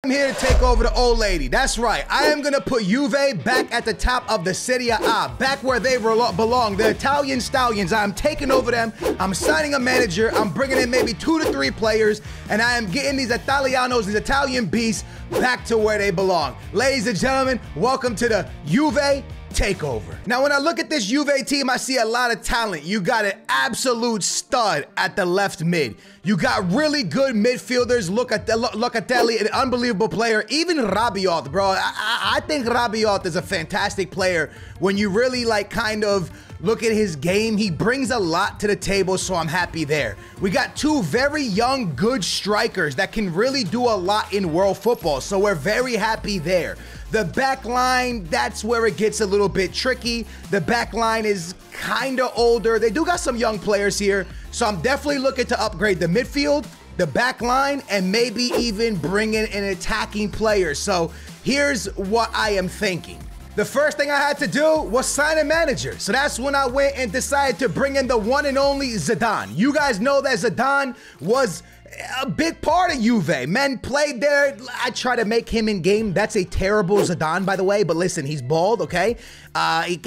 I'm here to take over the old lady. That's right. I am going to put Juve back at the top of the Serie A, back where they belong. The Italian Stallions. I'm taking over them. I'm signing a manager. I'm bringing in maybe 2 to 3 players, and I am getting these Italianos, these Italian beasts, back to where they belong. Ladies and gentlemen, welcome to the Juve takeover. Now, when I look at this Juve team, I see a lot of talent. You got an absolute stud at the left mid. You got really good midfielders. Locatelli, an unbelievable player. Even Rabiot, bro. I think Rabiot is a fantastic player. When you really kind of look at his game, he brings a lot to the table, so I'm happy there. We got 2 very young, good strikers that can really do a lot in world football, so we're very happy there. The back line, that's where it gets a little bit tricky. The back line is kind of older. They do got some young players here, so I'm definitely looking to upgrade the midfield, the back line, and maybe even bring in an attacking player. So here's what I am thinking. The first thing I had to do was sign a manager. So that's when I went and decided to bring in the one and only Zidane. You guys know that Zidane was a big part of Juve. Men played there. I try to make him in game. That's a terrible Zidane, by the way. But listen, he's bald, okay? I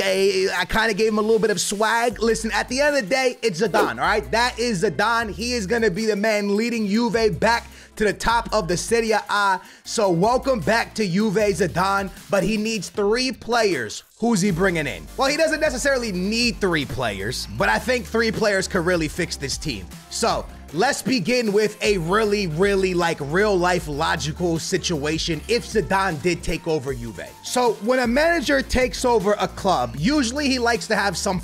kind of gave him a little bit of swag. Listen, at the end of the day, it's Zidane, all right? That is Zidane. He is going to be the man leading Juve back to the top of the Serie A. So welcome back to Juve, Zidane. But he needs 3 players. Who's he bringing in? Well, he doesn't necessarily need 3 players, but I think 3 players could really fix this team. So let's begin with a really real life logical situation if Zidane did take over Juve. So when a manager takes over a club, usually he likes to have some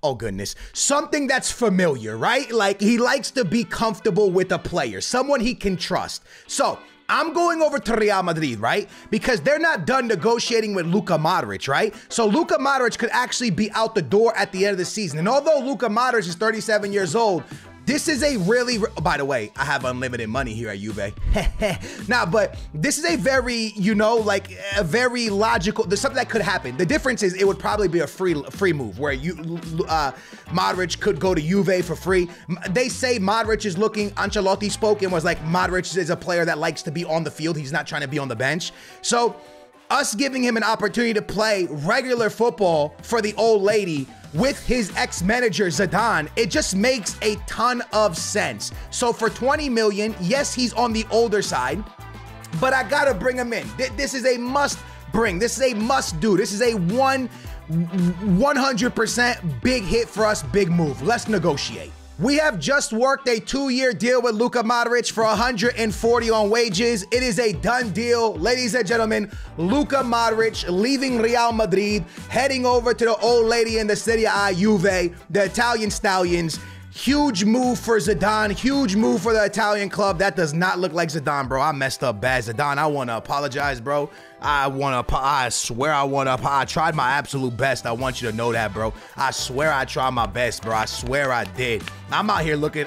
oh goodness, something that's familiar, right? Like he likes to be comfortable with a player, someone he can trust. So I'm going over to Real Madrid, right? Because they're not done negotiating with Luka Modric, right? So Luka Modric could actually be out the door at the end of the season. And although Luka Modric is 37 years old, this is a by the way, I have unlimited money here at Juve. Nah, but this is a very, a very logical, there's something that could happen. The difference is it would probably be a free move where Modric could go to Juve for free. They say Modric is looking, Ancelotti spoke and was like, Modric is a player that likes to be on the field. He's not trying to be on the bench. So us giving him an opportunity to play regular football for the old lady with his ex-manager Zidane, it just makes a ton of sense. So for 20 million, yes, he's on the older side, but I gotta bring him in. This is a must bring. This is a must do. This is a 100% big hit for us, big move. Let's negotiate. We have just worked a 2-year deal with Luka Modric for 140 on wages. It is a done deal. Ladies and gentlemen, Luka Modric leaving Real Madrid, heading over to the old lady in the Serie A, Juve, the Italian Stallions. Huge move for Zidane, huge move for the Italian club. That does not look like Zidane, bro. I messed up bad. Zidane, I want to apologize, bro. I swear I tried my absolute best. I want you to know that, bro. I swear I tried my best, bro. I swear I did. I'm out here looking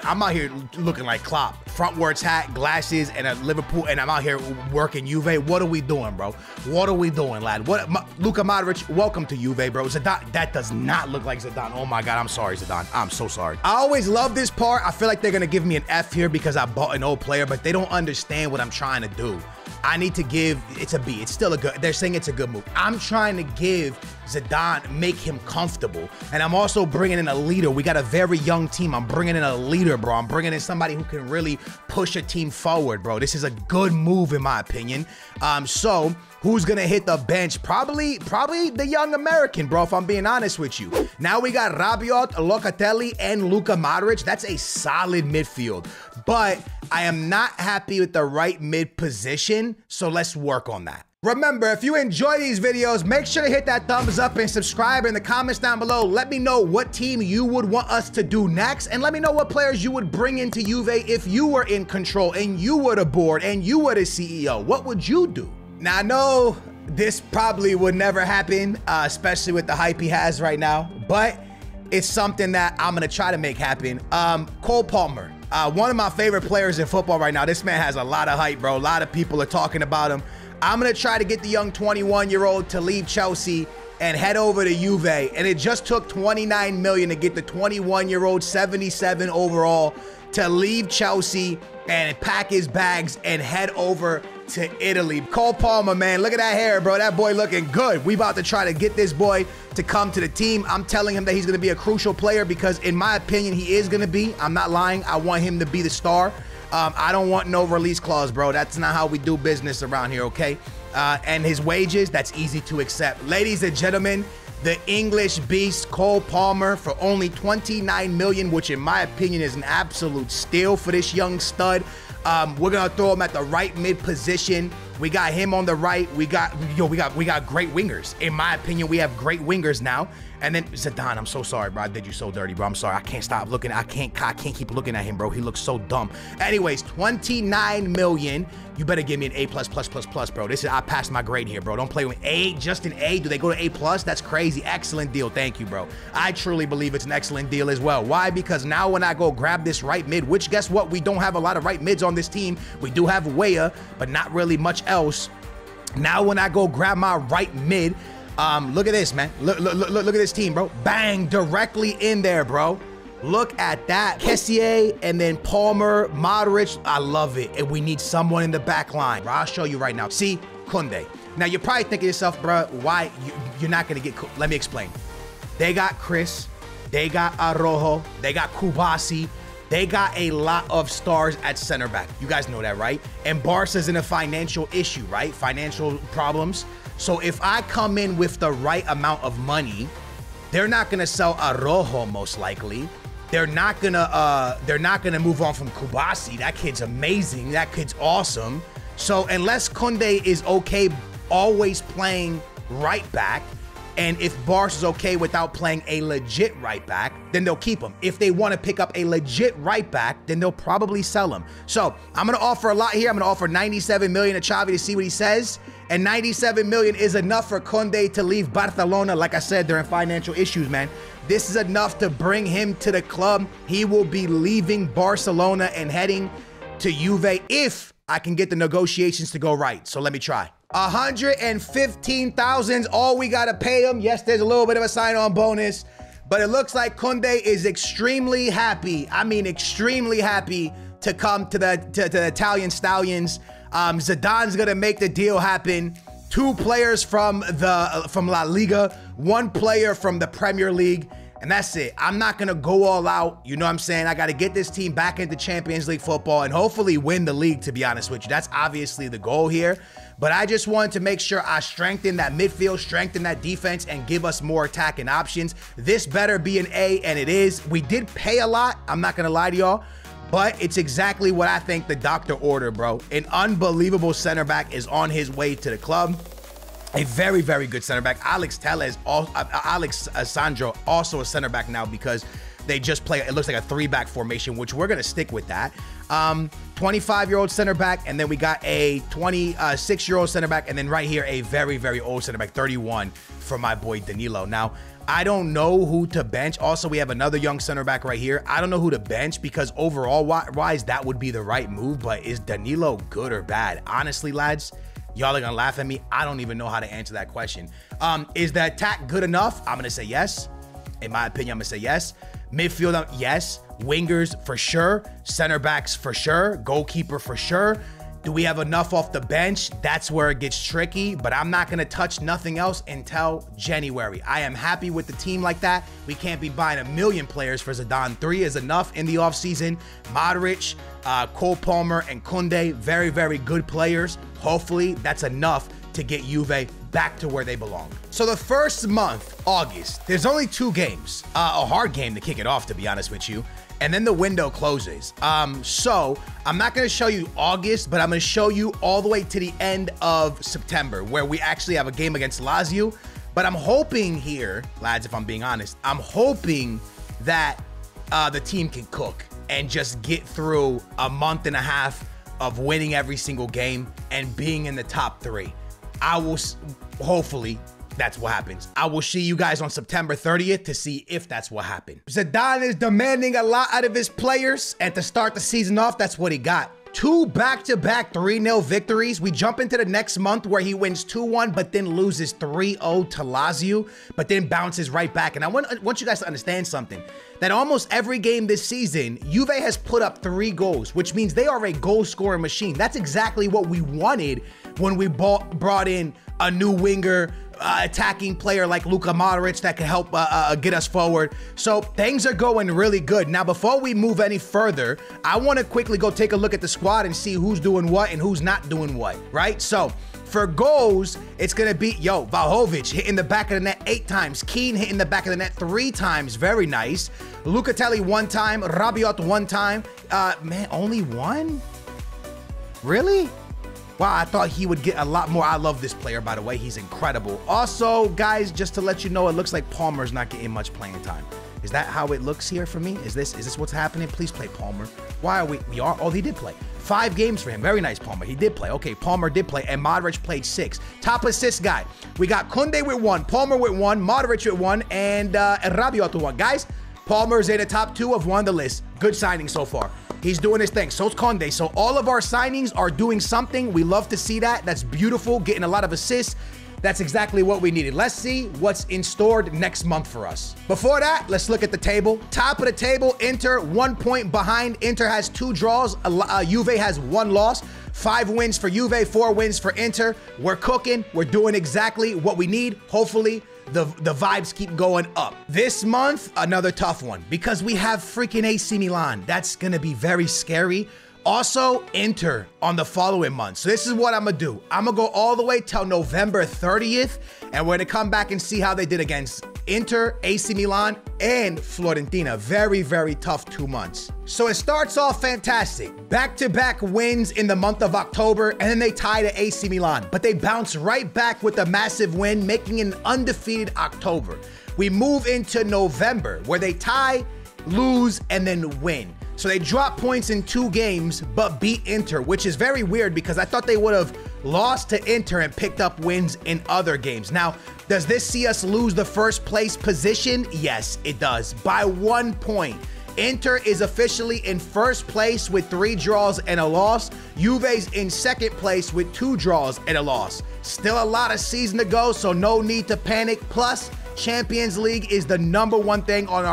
like Klopp. Frontwards hat, glasses, and a Liverpool, and I'm out here working Juve. What are we doing, bro? What are we doing, lad? Luka Modric, welcome to Juve, bro. Zidane, that does not look like Zidane. Oh my God, I'm sorry, Zidane. I'm so sorry. I always love this part. I feel like they're gonna give me an F here because I bought an old player, but they don't understand what I'm trying to do. I need to give, it's a B. It's still a good, they're saying it's a good move. I'm trying to give Zidane, make him comfortable. And I'm also bringing in a leader. We got a very young team. I'm bringing in a leader, bro. I'm bringing in somebody who can really push a team forward, bro. This is a good move, in my opinion. So who's gonna hit the bench? Probably the young American, bro, if I'm being honest with you. Now we got Rabiot, Locatelli, and Luka Modric. That's a solid midfield. But I am not happy with the right mid position, so let's work on that. Remember, if you enjoy these videos, make sure to hit that thumbs up and subscribe in the comments down below. Let me know what team you would want us to do next, and let me know what players you would bring into Juve if you were in control and you were the board and you were the CEO. What would you do? Now, I know this probably would never happen, especially with the hype he has right now, but it's something that I'm gonna try to make happen. Cole Palmer, one of my favorite players in football right now. This man has a lot of hype, bro. A lot of people are talking about him. I'm gonna try to get the young 21-year-old to leave Chelsea and head over to Juve, and it just took 29 million to get the 21-year-old 77 overall to leave Chelsea and pack his bags and head over to Italy. Cole Palmer, man, look at that hair, bro. That boy looking good. We about to try to get this boy to come to the team. I'm telling him that he's going to be a crucial player because, in my opinion, he is going to be. I'm not lying. I want him to be the star. I don't want no release clause, bro. That's not how we do business around here, okay? And his wages, that's easy to accept. Ladies and gentlemen, the English beast, Cole Palmer, for only $29 million, which in my opinion is an absolute steal for this young stud. We're gonna throw him at the right mid position. We got him on the right. We got great wingers. In my opinion, we have great wingers now. And then Zidane, I'm so sorry, bro. I did you so dirty, bro. I'm sorry. I can't stop looking. I can't keep looking at him, bro. He looks so dumb. Anyways, $29 million. You better give me an A++++, bro. I passed my grade here, bro. Don't play with A, just an A. Do they go to A+? That's crazy. Excellent deal. Thank you, bro. I truly believe it's an excellent deal as well. Why? Because now when I go grab this right mid, which guess what? We don't have a lot of right mids on this team. We do have Weah, but not really much else. Now when I go grab my right mid, look at this, man. Look at this team, bro. Bang, directly in there, bro. Look at that. Kessié and then Palmer, Modric. I love it. And we need someone in the back line. I'll show you right now. See, Koundé. Now, you're probably thinking to yourself, bro, why you're not going to get... Let me explain. They got Chris. They got Araujo. They got Kubasi. They got a lot of stars at center back. You guys know that, right? And Barca's in a financial issue, right? Financial problems. So if I come in with the right amount of money, they're not gonna sell Araujo most likely. They're not gonna move on from Kubasi. That kid's amazing. That kid's awesome. So unless Koundé is okay always playing right back, and if Barca is okay without playing a legit right back, then they'll keep him. If they want to pick up a legit right back, then they'll probably sell him. So I'm going to offer a lot here. I'm going to offer $97 million to Xavi to see what he says. And $97 million is enough for Koundé to leave Barcelona. Like I said, they're in financial issues, man. This is enough to bring him to the club. He will be leaving Barcelona and heading to Juve if I can get the negotiations to go right. So let me try. $115,000 is all we gotta pay him. Yes, there's a little bit of a sign-on bonus, but it looks like Koundé is extremely happy. I mean, extremely happy to come to the Italian Stallions. Zidane's gonna make the deal happen. 2 players from La Liga, 1 player from the Premier League, and that's it. I'm not gonna go all out. You know what I'm saying? I gotta get this team back into Champions League football and hopefully win the league, to be honest with you. That's obviously the goal here. But I just wanted to make sure I strengthen that midfield, strengthen that defense, and give us more attacking options. This better be an A, and it is. We did pay a lot, I'm not gonna lie to y'all, but it's exactly what I think the doctor ordered, bro. An unbelievable center back is on his way to the club. A very, very good center back. Alex Sandro, also a center back now because they just play, it looks like a 3-back formation, which we're going to stick with that. 25-year-old center back, and then we got a 26-year-old center back, and then right here, a very, very old center back, 31, for my boy Danilo. Now, I don't know who to bench. Also, we have another young center back right here. I don't know who to bench because overall wise, that would be the right move, but is Danilo good or bad? Honestly, lads, y'all are gonna laugh at me. I don't even know how to answer that question. Is the attack good enough? I'm gonna say yes. In my opinion, I'm gonna say yes. Midfield, yes. Wingers for sure. Center backs for sure. Goalkeeper for sure. Do we have enough off the bench? That's where it gets tricky, but I'm not gonna touch nothing else until January. I am happy with the team like that. We can't be buying a million players for Zidane. 3 is enough in the offseason. Modric, Cole Palmer, and Koundé, very, very good players. Hopefully that's enough to get Juve back to where they belong. So the first month, August, there's only 2 games. A hard game to kick it off, to be honest with you. And then the window closes. So I'm not gonna show you August, but I'm gonna show you all the way to the end of September, where we actually have a game against Lazio. But I'm hoping here, lads, if I'm being honest, I'm hoping that the team can cook and just get through a month and a half of winning every single game and being in the top 3. I will, hopefully, that's what happens. I will see you guys on September 30th to see if that's what happened. Zidane is demanding a lot out of his players, and to start the season off, that's what he got. 2 back-to-back 3-0 victories. We jump into the next month where he wins 2-1, but then loses 3-0 to Lazio, but then bounces right back. And I want you guys to understand something. that almost every game this season, Juve has put up 3 goals, which means they are a goal-scoring machine. That's exactly what we wanted when we brought in a new winger, attacking player like Luka Modric that can help get us forward. So things are going really good. Now, before we move any further, I want to quickly go take a look at the squad and see who's doing what and who's not doing what, right? So for goals, it's going to be, Vlahovic hitting the back of the net 8 times. Keane hitting the back of the net 3 times. Very nice. Locatelli 1 time. Rabiot 1 time. Man, only 1? Really? Wow, I thought he would get a lot more. I love this player, by the way. He's incredible. Also, guys, just to let you know, it looks like Palmer's not getting much playing time. Is that how it looks here for me? Is this what's happening? Please play Palmer. Why are we are? Oh, he did play. 5 games for him. Very nice, Palmer. He did play. Okay, Palmer did play, and Modric played 6. Top assist guy. We got Koundé with 1, Palmer with 1, Modric with 1, and Rabiot with 1. Guys, Palmer's in the top 2 of 1 on the list. Good signing so far. He's doing his thing. So's Koundé. So all of our signings are doing something. We love to see that. That's beautiful. Getting a lot of assists. That's exactly what we needed. Let's see what's in store next month for us. Before that, let's look at the table. Top of the table, Inter, 1 point behind. Inter has 2 draws. Juve has 1 loss. 5 wins for Juve, 4 wins for Inter. We're cooking. We're doing exactly what we need. Hopefully, the vibes keep going up. This month, another tough one because we have freaking AC Milan. That's going to be very scary. Also, Inter on the following month. So this is what I'm going to do. I'm going to go all the way till November 30th, and we're going to come back and see how they did against Inter, AC Milan, and Fiorentina. Very, very tough 2 months. So it starts off fantastic. Back-to-back wins in the month of October, and then they tie to AC Milan. But they bounce right back with a massive win, making an undefeated October. We move into November, where they tie, lose, and then win. So they drop points in 2 games, but beat Inter, which is very weird because I thought they would have lost to Inter and picked up wins in other games. Now, does this see us lose the first place position? Yes, it does, by 1 point. Inter is officially in first place with 3 draws and a loss. Juve's in second place with 2 draws and a loss. Still a lot of season to go, so no need to panic. Plus, Champions League is the #1 thing on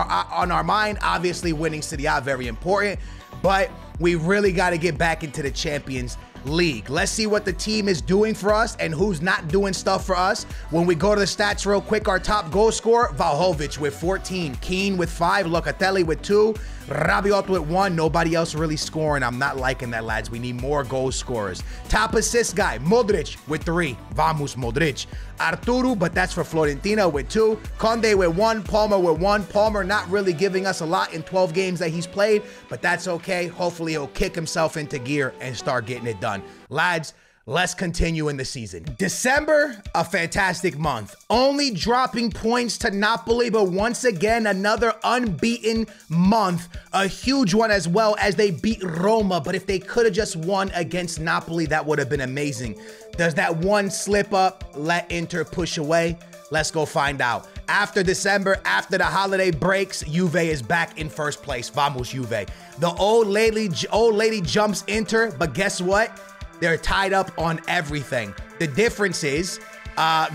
our mind. Obviously, winning Serie A, very important, but we really got to get back into the Champions League. Let's see what the team is doing for us and who's not doing stuff for us. When we go to the stats real quick, our top goal scorer, Vlahovic with 14, Keane with 5, Locatelli with 2, Rabiot with 1. Nobody else really scoring. I'm not liking that, lads. We need more goal scorers. Top assist guy, Modric with 3. Vamos, Modric. Arturo, but that's for Fiorentina, with 2. Koundé with 1. Palmer with 1. Palmer not really giving us a lot in 12 games that he's played, but that's okay. Hopefully he'll kick himself into gear and start getting it done. Lads, let's continue in the season. December, a fantastic month. Only dropping points to Napoli, but once again, another unbeaten month. A huge one as well as they beat Roma, but if they could have just won against Napoli, that would have been amazing. Does that one slip up let Inter push away? Let's go find out. After December, after the holiday breaks, Juve is back in first place. Vamos, Juve. The old lady jumps Inter, but guess what? They're tied up on everything. The difference is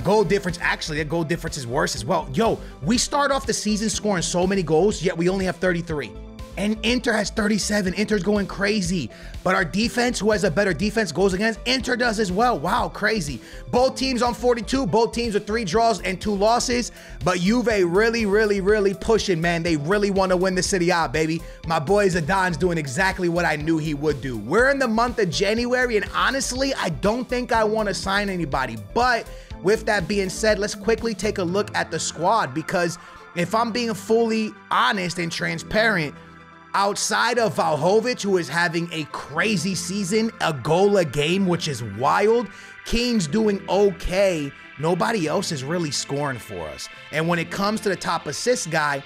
goal difference. Actually, the goal difference is worse as well. Yo, we start off the season scoring so many goals, yet we only have 33. And Inter has 37. Inter's going crazy. But our defense, who has a better defense, goes against Inter does as well. Wow, crazy. Both teams on 42. Both teams with 3 draws and 2 losses. But Juve really pushing, man. They really want to win the Serie A, baby. My boy Zidane's doing exactly what I knew he would do. We're in the month of January, and honestly, I don't think I want to sign anybody. But with that being said, let's quickly take a look at the squad, because if I'm being fully honest and transparent, outside of Vlahovic, who is having a crazy season, a goal a game, which is wild, Keane's doing okay. Nobody else is really scoring for us. And when it comes to the top assist guy,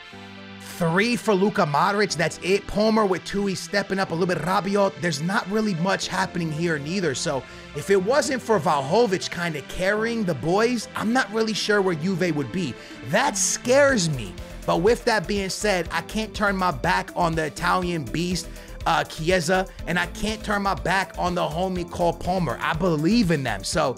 3 for Luka Modric, that's it. Palmer with 2, he's stepping up a little bit. Rabiot, there's not really much happening here neither. So if it wasn't for Vlahovic kind of carrying the boys, I'm not really sure where Juve would be. That scares me. But with that being said, I can't turn my back on the Italian beast, Chiesa, and I can't turn my back on the homie called Palmer. I believe in them. So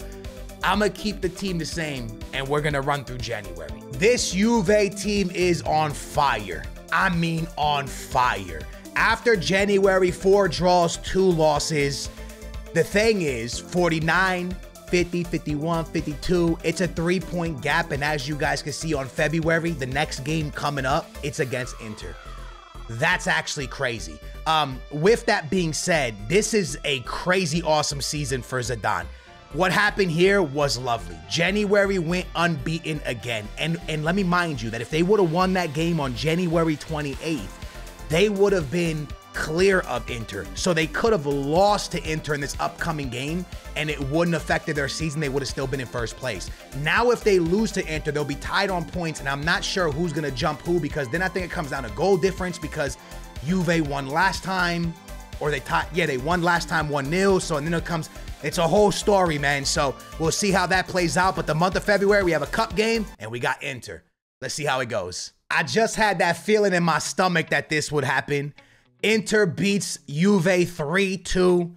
I'm going to keep the team the same, and we're going to run through January. This Juve team is on fire. I mean on fire. After January, 4 draws, 2 losses. The thing is, 49, 50, 51, 52, it's a 3-point gap. And as you guys can see on February, the next game coming up, it's against Inter. That's actually crazy. With that being said, this is a crazy awesome season for Zidane. What happened here was lovely. January went unbeaten again. And let me mind you that if they would have won that game on January 28th, they would have been clear of Inter. So they could have lost to Inter in this upcoming game and it wouldn't have affected their season. They would have still been in first place. Now, if they lose to Inter, they'll be tied on points and I'm not sure who's going to jump who, because then I think it comes down to goal difference, because Juve won last time, or they won last time 1-0. So, and then it's a whole story, man. So we'll see how that plays out. But the month of February, we have a cup game and we got Inter. Let's see how it goes. I just had that feeling in my stomach that this would happen. Inter beats Juve 3-2.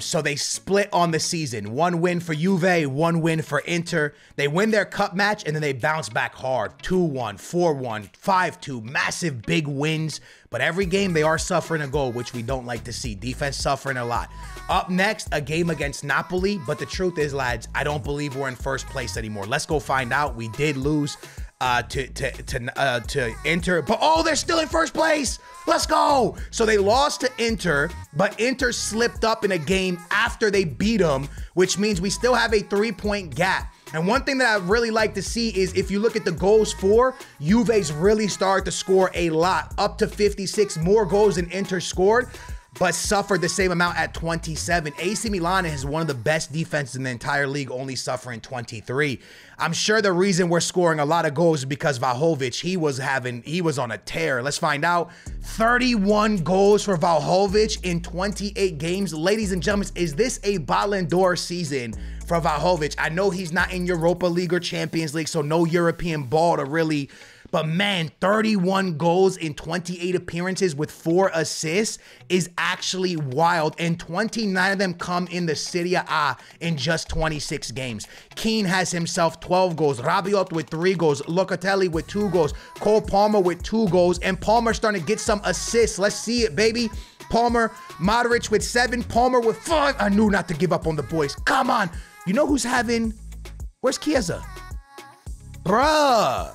So they split on the season. 1 win for Juve, 1 win for Inter. They win their cup match and then they bounce back hard. 2-1, 4-1, 5-2, massive big wins. But every game they are suffering a goal, which we don't like to see. Defense suffering a lot. Up next, a game against Napoli. But the truth is, lads, I don't believe we're in first place anymore. Let's go find out. We did lose to Inter, but oh, they're still in first place. Let's go. So they lost to Inter, but Inter slipped up in a game after they beat them, which means we still have a 3-point gap. And one thing that I really like to see is if you look at the goals for, Juve's really started to score a lot, up to 56 more goals than Inter scored, but suffered the same amount at 27. AC Milan has one of the best defenses in the entire league, only suffering 23. I'm sure the reason we're scoring a lot of goals is because Vlahovic, he was on a tear. Let's find out. 31 goals for Vlahovic in 28 games. Ladies and gentlemen, is this a Ballon d'Or season for Vlahovic? I know he's not in Europa League or Champions League, so no European ball to really... But man, 31 goals in 28 appearances with 4 assists is actually wild. And 29 of them come in the Serie A in just 26 games. Keane has himself 12 goals. Rabiot with 3 goals. Locatelli with 2 goals. Cole Palmer with 2 goals. And Palmer starting to get some assists. Let's see it, baby. Palmer, Modric with 7. Palmer with 5. I knew not to give up on the boys. Come on. You know who's having... Where's Chiesa? Bruh.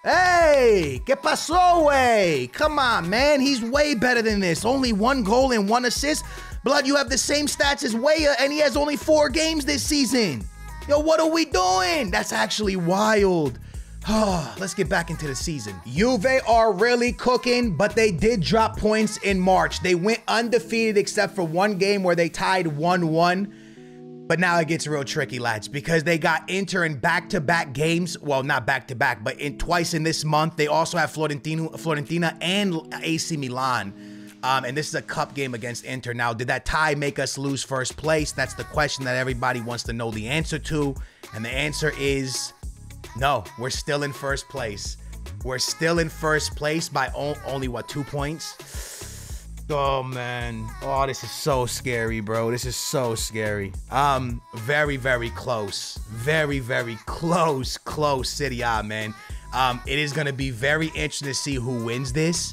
Hey, ¿qué pasó, wey? Come on, man. He's way better than this. Only 1 goal and 1 assist. Blood, you have the same stats as Weah, and he has only 4 games this season. Yo, what are we doing? That's actually wild. Let's get back into the season. Juve are really cooking, but they did drop points in March. They went undefeated except for 1 game where they tied 1-1. But now it gets real tricky, lads, because they got Inter in back-to-back games. Well, not back-to-back, but twice in this month. They also have Fiorentina and AC Milan. And this is a cup game against Inter. Now, did that tie make us lose first place? That's the question that everybody wants to know the answer to. And the answer is no, we're still in first place. We're still in first place by only, what, 2 points? Oh, man. Oh, this is so scary, bro. This is so scary. Very, very close. Very, very close Serie A, man. It is going to be very interesting to see who wins this.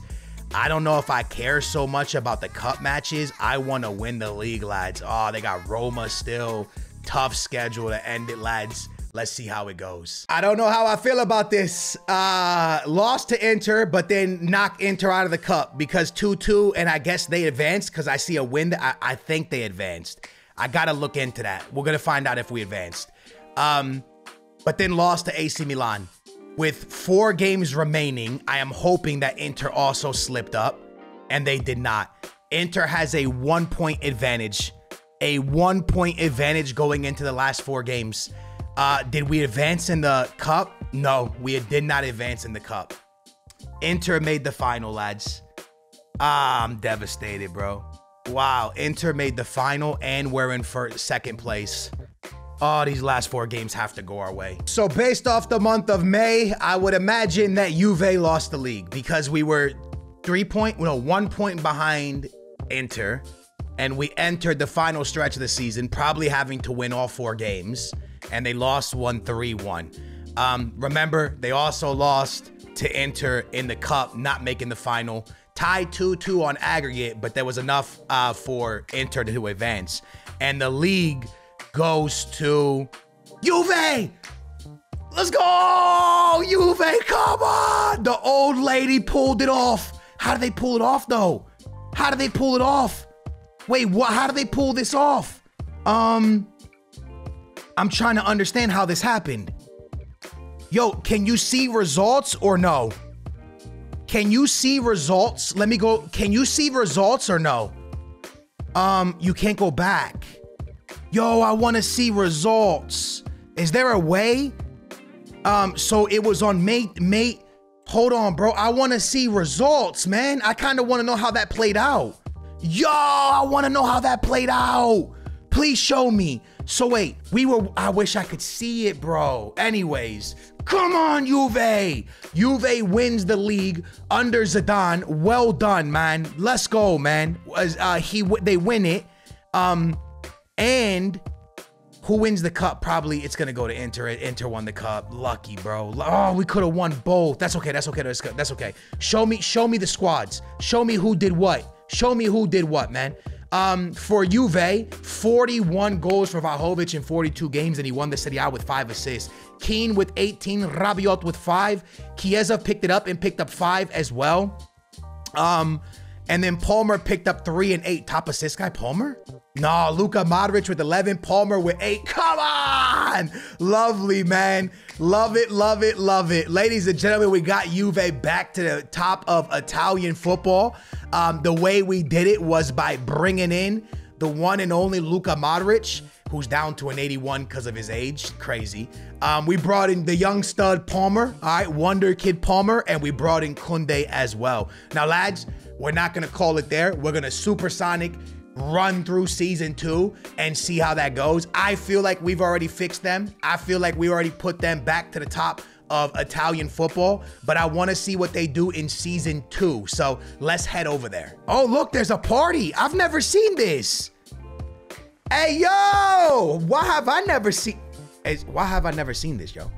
I don't know if I care so much about the cup matches. I want to win the league, lads. Oh, they got Roma still. Tough schedule to end it, lads. Let's see how it goes. I don't know how I feel about this. Lost to Inter, but then knock Inter out of the cup because 2-2, and I guess they advanced because I see a win. I think they advanced. I got to look into that. We're going to find out if we advanced. But then lost to AC Milan. With 4 games remaining, I am hoping that Inter also slipped up, and they did not. Inter has a 1-point advantage. A 1-point advantage going into the last 4 games. Did we advance in the cup? No, we did not advance in the cup. Inter made the final, lads. I'm devastated, bro. Wow, Inter made the final and we're in for 2nd place. Oh, these last 4 games have to go our way. So based off the month of May, I would imagine that Juve lost the league because we were 1 point behind Inter, and we entered the final stretch of the season probably having to win all 4 games. And they lost 3-1. Remember, they also lost to Inter in the cup, not making the final. Tied 2-2 on aggregate, but there was enough for Inter to advance. And the league goes to Juve. Let's go, Juve, come on. The old lady pulled it off. How did they pull it off, though? How did they pull it off? Wait, what? How did they pull this off? I'm trying to understand how this happened. Yo, can you see results or no? Can you see results? Let me go. Can you see results or no? You can't go back. Yo, I want to see results. Is there a way? So it was on May. Hold on, bro. I want to see results, man. I kind of want to know how that played out. Yo, I want to know how that played out. Please show me. So wait, I wish I could see it, bro. Anyways, come on, Juve. Juve wins the league under Zidane. Well done, man. Let's go, man. They win it. And who wins the cup? Probably it's gonna go to Inter. Inter won the cup. Lucky, bro. Oh, we could have won both. That's okay. That's okay. That's okay. Show me the squads. Show me who did what. Show me who did what, man. For Juve, 41 goals for Vlahovic in 42 games, and he won the Serie A with 5 assists. Keane with 18, Rabiot with 5. Chiesa picked it up and picked up 5 as well. And then Palmer picked up 3 and 8. Top assist guy, Palmer? No, Luka Modric with 11, Palmer with 8. Come on! Lovely, man. Love it, love it, love it. Ladies and gentlemen, we got Juve back to the top of Italian football. The way we did it was by bringing in the one and only Luka Modric, who's down to an 81 because of his age. Crazy. We brought in the young stud Palmer, all right, Wonder Kid Palmer, and we brought in Koundé as well. Now, lads, we're not going to call it there. We're going to supersonic run through season 2 and see how that goes. I feel like we've already fixed them. I feel like we already put them back to the top of Italian football, but I want to see what they do in season 2. So let's head over there. Oh, look, there's a party. I've never seen this. Hey, yo, why have I never seen this, yo?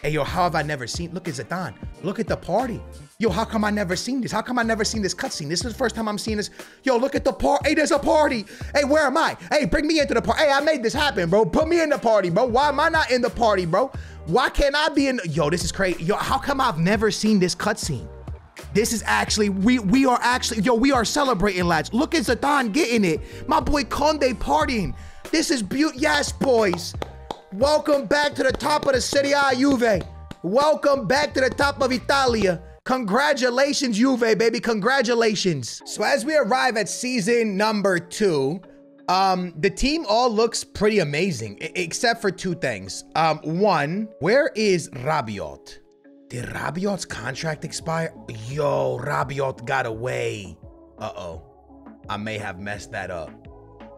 Hey, yo, how have I never seen? Look at Zidane. Look at the party. Yo, how come I never seen this? How come I never seen this cutscene? This is the first time I'm seeing this. Yo, look at the party. Hey, there's a party. Hey, where am I? Hey, bring me into the party. Hey, I made this happen, bro. Put me in the party, bro. Why am I not in the party, bro? Why can't I be in? Yo, this is crazy. Yo, how come I've never seen this cutscene? This is actually, we are celebrating, lads. Look at Zidane getting it. My boy Koundé partying. This is beautiful. Yes, boys. Welcome back to the top of the Serie A, Juve. Welcome back to the top of Italia. Congratulations, Juve, baby. Congratulations. So as we arrive at season number 2, the team all looks pretty amazing, except for 2 things. One, where is Rabiot? Did Rabiot's contract expire? Yo, Rabiot got away. Uh-oh. I may have messed that up.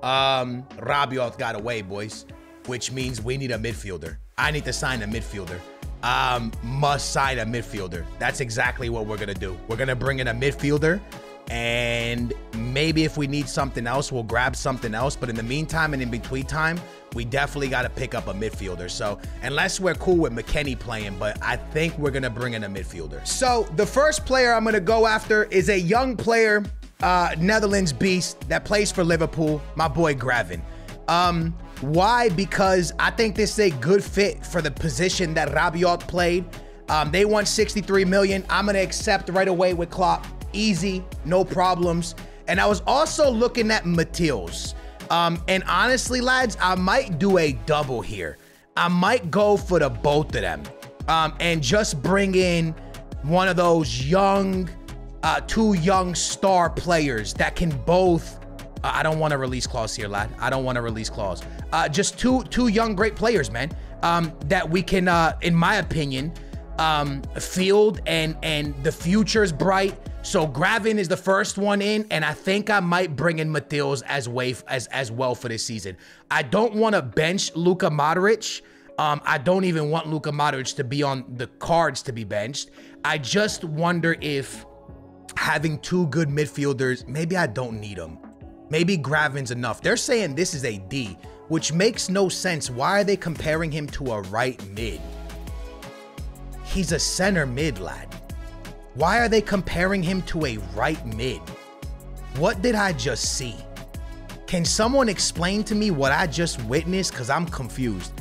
Rabiot got away, boys, which means we need a midfielder. I need to sign a midfielder. Must sign a midfielder. That's exactly what we're gonna do. We're gonna bring in a midfielder, and maybe if we need something else, we'll grab something else. But in the meantime and in between time, we definitely got to pick up a midfielder. So unless we're cool with McKennie playing, but I think we're gonna bring in a midfielder. So the first player I'm gonna go after is a young player, Netherlands beast that plays for Liverpool, my boy Graven. Why? Because I think this is a good fit for the position that Rabiot played. They won 63 million. I'm going to accept right away with Klopp. Easy, no problems. And I was also looking at Matheus. And honestly, lads, I might do a double here. I might go for the both of them and just bring in one of those young, 2 young star players that can both I don't want a release clause here, lad. I don't want a release clause. Just two young, great players, man, that we can, in my opinion, field, and the future's bright. So Graven is the first one in, and I think I might bring in Matheus as well for this season. I don't want to bench Luka Modric. I don't even want Luka Modric to be on the cards to be benched. I just wonder if having 2 good midfielders, maybe I don't need them. Maybe Graven's enough. They're saying this is a D, which makes no sense. Why are they comparing him to a right mid? He's a center mid, lad. Why are they comparing him to a right mid? What did I just see? Can someone explain to me what I just witnessed? Because I'm confused.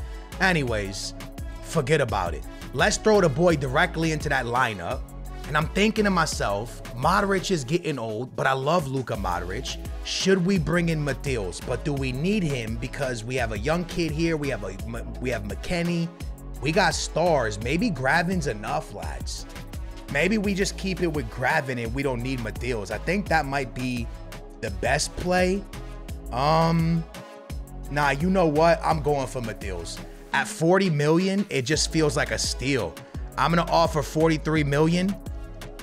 Anyways, forget about it. Let's throw the boy directly into that lineup. And I'm thinking to myself, Modric is getting old, but I love Luka Modric. Should we bring in Matheus? But do we need him? Because we have a young kid here. We have McKennie. We got stars. Maybe Graven's enough, lads. Maybe we just keep it with Graven and we don't need Matheus. I think that might be the best play. Nah, you know what? I'm going for Matheus. At 40 million, it just feels like a steal. I'm gonna offer 43 million,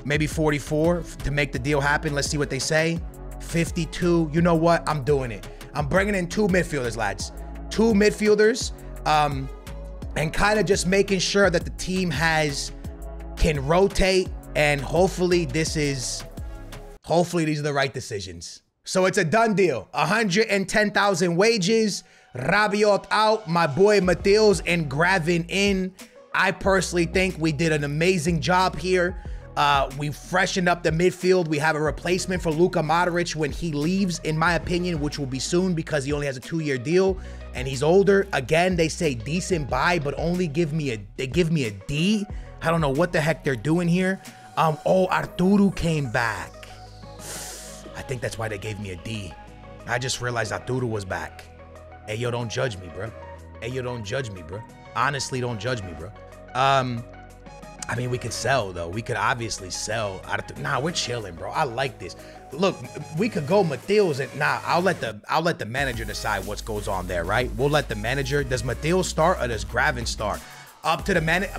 maybe 44 to make the deal happen. Let's see what they say. 52, you know what? I'm doing it. I'm bringing in 2 midfielders, lads. 2 midfielders, and kind of just making sure that the team can rotate, and hopefully these are the right decisions. So it's a done deal. 110,000 wages, Rabiot out, my boy Matheus and Graven in. I personally think we did an amazing job here. We freshened up the midfield. We have a replacement for Luka Modric when he leaves, in my opinion, which will be soon because he only has a 2-year deal and he's older. Again, they say decent buy, but only give me a D. I don't know what the heck they're doing here. Oh, Arturo came back. I think that's why they gave me a D. I just realized Arturo was back. Hey, yo, don't judge me, bro. Hey, yo, don't judge me, bro. Honestly, don't judge me, bro. I mean, we could sell, though. We could obviously sell. Nah, we're chilling, bro. I like this. Look, we could go Matheus and nah, I'll let the manager decide what goes on there, right? We'll let the manager. Does Matheus start or does Graven start?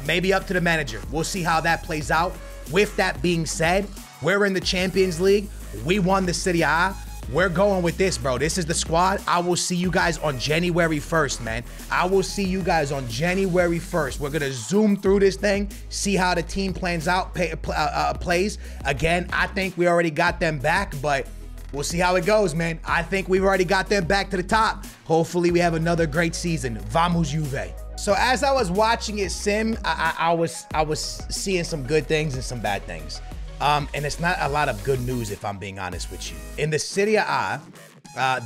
Maybe up to the manager. We'll see how that plays out. With that being said, we're in the Champions League. We won the Serie A. We're going with this, bro. This is the squad. I will see you guys on January 1st, man. I will see you guys on January 1st. We're going to zoom through this thing, see how the team plans out, plays. Again, I think we already got them back, but we'll see how it goes, man. I think we've already got them back to the top. Hopefully, we have another great season. Vamos Juve. So as I was watching it sim, I was seeing some good things and some bad things. And it's not a lot of good news, if I'm being honest with you. In the Serie A,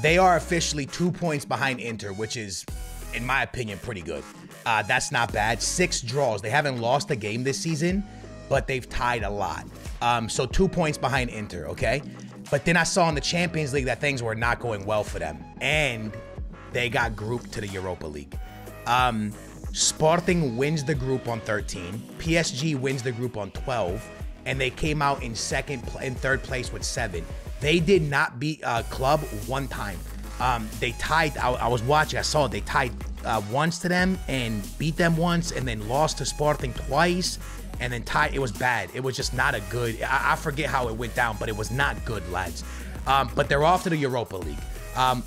they are officially 2 points behind Inter, which is, in my opinion, pretty good. That's not bad. 6 draws. They haven't lost a game this season, but they've tied a lot. So 2 points behind Inter, okay? But then I saw in the Champions League that things were not going well for them, and they got grouped to the Europa League. Sporting wins the group on 13. PSG wins the group on 12. And they came out in third place with 7. They did not beat Club one time. They tied. I was watching. I saw it. They tied once to them and beat them once, and then lost to Sporting twice, and then tied. It was bad. It was just not a good. I forget how it went down, but it was not good, lads. But they're off to the Europa League,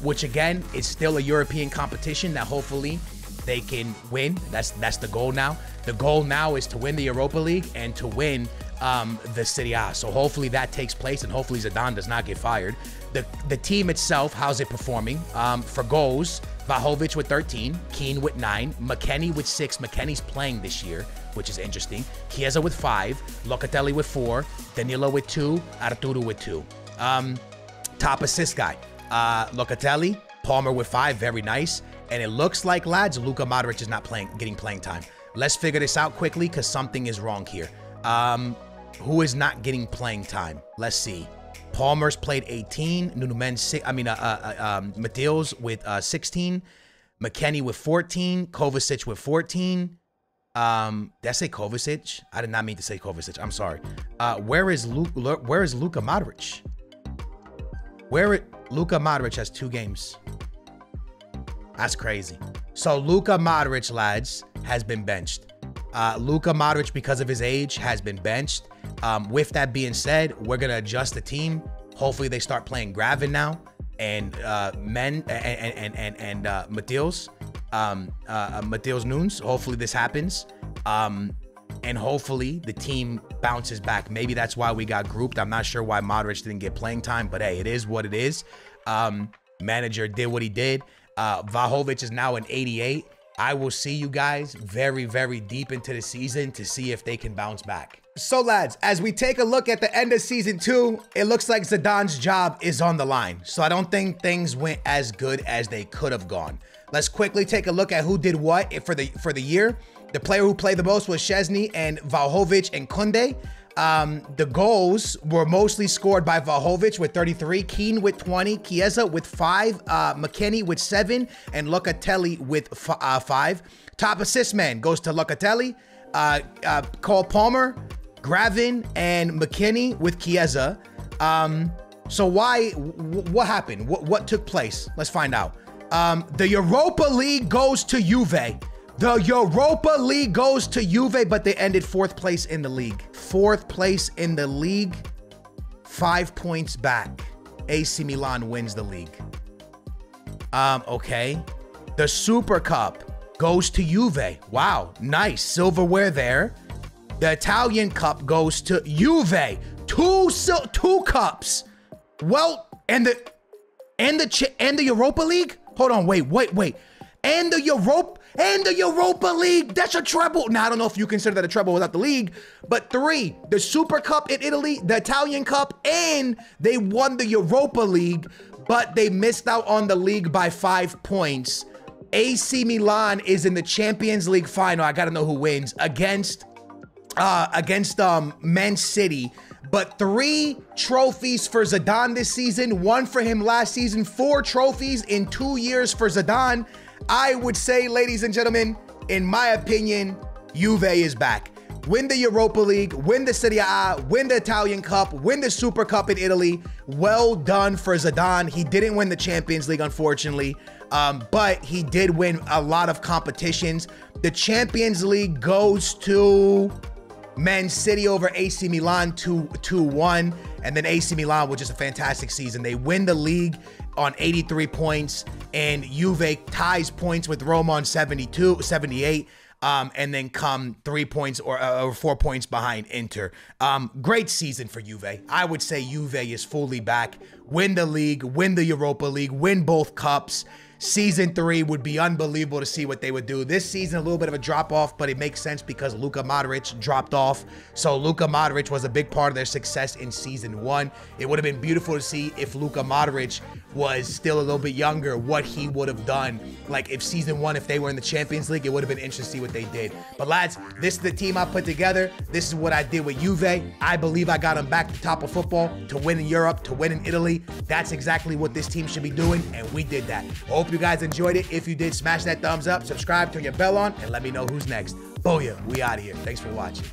which again is still a European competition that hopefully they can win. That's the goal now. The goal now is to win the Europa League and to win the Serie A. So hopefully that takes place, and hopefully Zidane does not get fired. The team itself, how's it performing? For goals, Vlahovic with 13, Keane with 9, McKennie with 6. McKennie's playing this year, which is interesting. Chiesa with 5, Locatelli with 4, Danilo with 2, Arturo with 2. Top assist guy, Locatelli, Palmer with 5, very nice. And it looks like, lads, Luka Modric is not getting playing time. Let's figure this out quickly because something is wrong here. Who is not getting playing time? Let's see. Palmer's played 18. Matheus with 16. McKennie with 14. Kovacic with 14. Did I say Kovacic? I did not mean to say Kovacic. I'm sorry. Where is Luka Modric? Luka Modric has 2 games. That's crazy. So Luka Modric, lads, has been benched. Luka Modric, because of his age, has been benched. With that being said, we're gonna adjust the team. Hopefully, they start playing Graven now, and Matheus, Matheus Nunes. Hopefully, this happens, and hopefully the team bounces back. Maybe that's why we got grouped. I'm not sure why Modric didn't get playing time, but hey, it is what it is. Manager did what he did. Vlahovic is now an 88. I will see you guys very, very deep into the season to see if they can bounce back. So lads, as we take a look at the end of season 2, it looks like Zidane's job is on the line. So I don't think things went as good as they could have gone. Let's quickly take a look at who did what for the year. The player who played the most was Szczesny and Vlahovic and Kunde. The goals were mostly scored by Vlahovic with 33, Keane with 20, Chiesa with 5, McKennie with 7, and Locatelli with 5. Top assist man goes to Locatelli, Cole Palmer, Gravin, and McKennie with Chiesa. So what happened? What took place? Let's find out. The Europa League goes to Juve. The Europa League goes to Juve, but they ended 4th place in the league. 4th place in the league, 5 points back. AC Milan wins the league. Okay. The Super Cup goes to Juve. Wow, nice. Silverware there. The Italian Cup goes to Juve. Two cups. Well, and the Europa League? Hold on, wait. And the Europa League, that's a treble. Now, I don't know if you consider that a treble without the league, but 3, the Super Cup in Italy, the Italian Cup, and they won the Europa League, but they missed out on the league by 5 points. AC Milan is in the Champions League final. I gotta know who wins against Man City. But 3 trophies for Zidane this season, 1 for him last season, 4 trophies in 2 years for Zidane. I would say, ladies and gentlemen, in my opinion, Juve is back. Win the Europa League, win the Serie A, win the Italian Cup, win the Super Cup in Italy. Well done for Zidane. He didn't win the Champions League, unfortunately, but he did win a lot of competitions. The Champions League goes to Man City over AC Milan 2-1, and then AC Milan was just a fantastic season. They win the league on 83 points, and Juve ties points with Roma on 78, and then come 3 points or 4 points behind Inter. Great season for Juve. I would say Juve is fully back. Win the league, win the Europa League, win both cups. Season 3 would be unbelievable to see what they would do. This season, a little bit of a drop-off, but it makes sense because Luka Modric dropped off. So Luka Modric was a big part of their success in Season 1. It would have been beautiful to see if Luka Modric was still a little bit younger, what he would have done. Like if Season 1, if they were in the Champions League, it would have been interesting to see what they did. But lads, this is the team I put together. This is what I did with Juve. I believe I got them back to top of football, to win in Europe, to win in Italy. That's exactly what this team should be doing, and we did that. Hope you guys enjoyed it. If you did, smash that thumbs up, subscribe, turn your bell on, and let me know who's next. Booyah, we out of here. Thanks for watching.